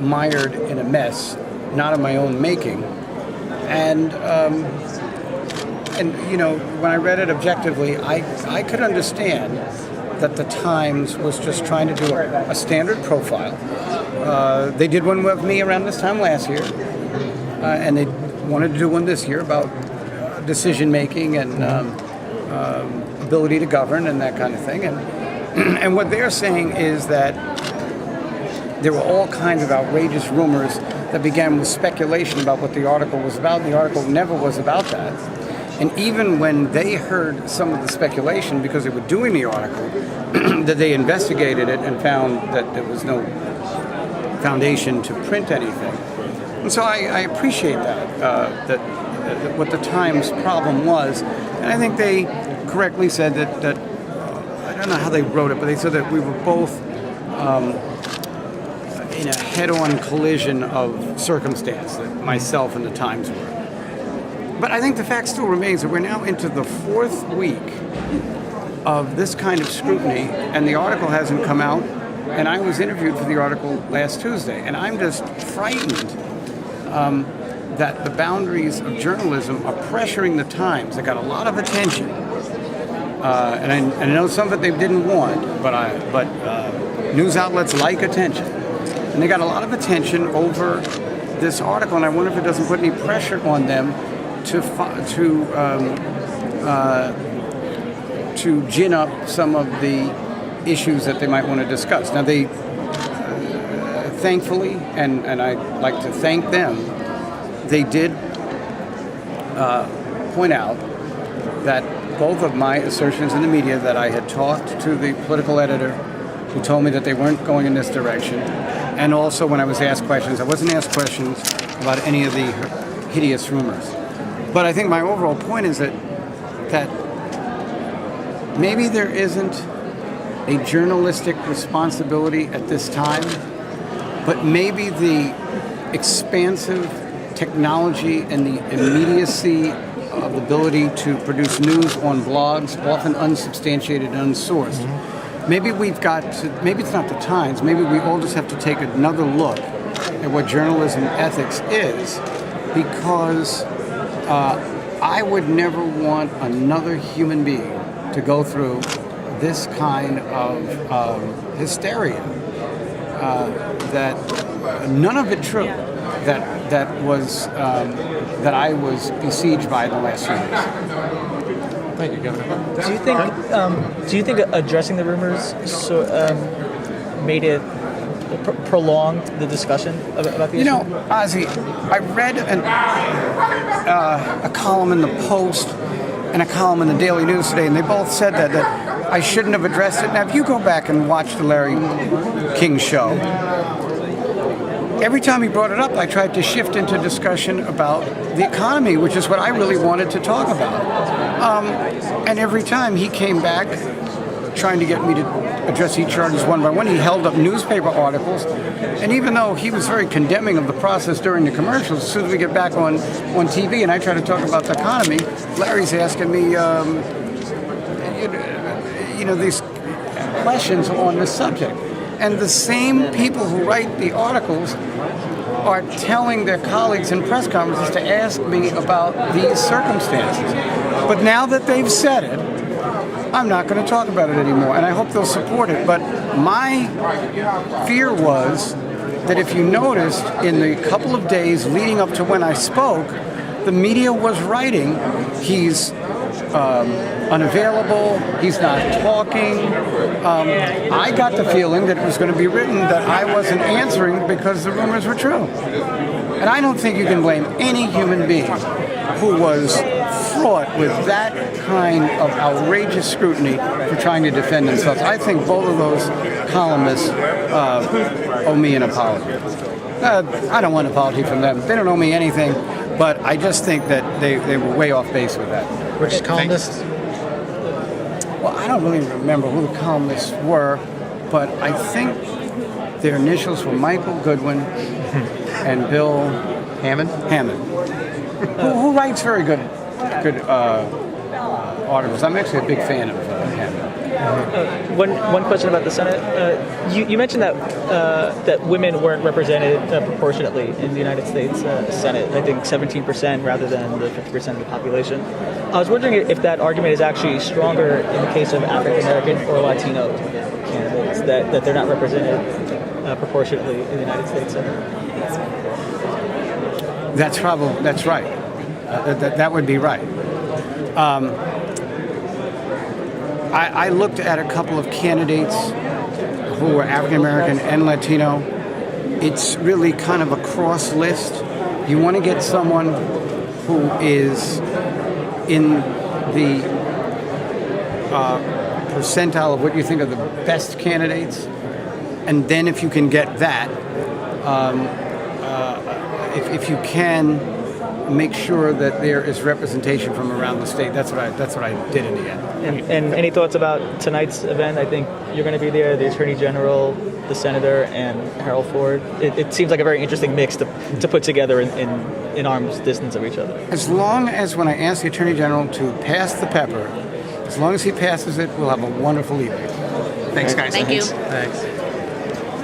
mired in a mess, not of my own making. And when I read it objectively, I could understand that the Times was just trying to do a standard profile. They did one with me around this time last year, and they wanted to do one this year about decision making and ability to govern and that kind of thing. And what they're saying is that there were all kinds of outrageous rumors that began with speculation about what the article was about. The article never was about that. And even when they heard some of the speculation, because they were doing the article, that they investigated it and found that there was no foundation to print anything. And so I appreciate that what the Times problem was. And I think they correctly said that I don't know how they wrote it, but they said that we were both in a head-on collision of circumstance, that myself and the Times were. But I think the fact still remains that we're now into the fourth week of this kind of scrutiny, and the article hasn't come out. And I was interviewed for the article last Tuesday, and I'm just frightened that the boundaries of journalism are pressuring the Times. They got a lot of attention, and I know some of it they didn't want, but news outlets like attention, and they got a lot of attention over this article. And I wonder if it doesn't put any pressure on them to gin up some of the issues that they might want to discuss. Now, they thankfully, and I'd like to thank them, they did point out that both of my assertions in the media that I had talked to the political editor who told me that they weren't going in this direction, and also when I was asked questions, I wasn't asked questions about any of the hideous rumors. But I think my overall point is that maybe there isn't a journalistic responsibility at this time, but maybe the expansive technology and the immediacy of the ability to produce news on blogs, often unsubstantiated and unsourced. Maybe we've got to, maybe it's not the Times, maybe we all just have to take another look at what journalism ethics is, because I would never want another human being to go through this kind of hysteria. That none of it true. That I was besieged by in the last few years. Thank you, Governor. Do you think addressing the rumors made it prolonged the discussion about the issue? Ozzy, I read a column in the Post and a column in the Daily News today, and they both said that I shouldn't have addressed it. Now, if you go back and watch the Larry King show, every time he brought it up, I tried to shift into discussion about the economy, which is what I really wanted to talk about. And every time he came back trying to get me to address each artist one by one, he held up newspaper articles. And even though he was very condemning of the process during the commercials, as soon as we get back on TV and I try to talk about the economy, Larry's asking me, these questions on this subject. And the same people who write the articles are telling their colleagues in press conferences to ask me about these circumstances. But now that they've said it, I'm not going to talk about it anymore, and I hope they'll support it. But my fear was that if you noticed in the couple of days leading up to when I spoke, the media was writing, he's unavailable, he's not talking. I got the feeling that it was going to be written that I wasn't answering because the rumors were true. And I don't think you can blame any human being who was fraught with that kind of outrageous scrutiny for trying to defend themselves. I think both of those columnists owe me an apology. I don't want an apology from them. They don't owe me anything, but I just think that they were way off base with that. Which columnists? Well, I don't really remember who the columnists were, but I think their initials were Michael Goodwin and Bill Hammond, who writes very good articles. I'm actually a big fan of Hammond. One question about the Senate. You mentioned that that women weren't represented proportionately in the United States Senate. I think 17% rather than the 50% of the population. I was wondering if that argument is actually stronger in the case of African American or Latino candidates, that they're not represented proportionately in the United States Senate. That's right. That would be right. I looked at a couple of candidates who were African American and Latino. It's really kind of a cross list. You want to get someone who is in the percentile of what you think are the best candidates, and then if you can get that, if you can make sure that there is representation from around the state. That's what I did in the end. And any thoughts about tonight's event? I think you're going to be there, the Attorney General, the Senator, and Harold Ford. It seems like a very interesting mix to put together in arm's distance of each other. As long as when I ask the Attorney General to pass the pepper, as long as he passes it, we'll have a wonderful evening. Thanks, guys. Thank you. Thanks.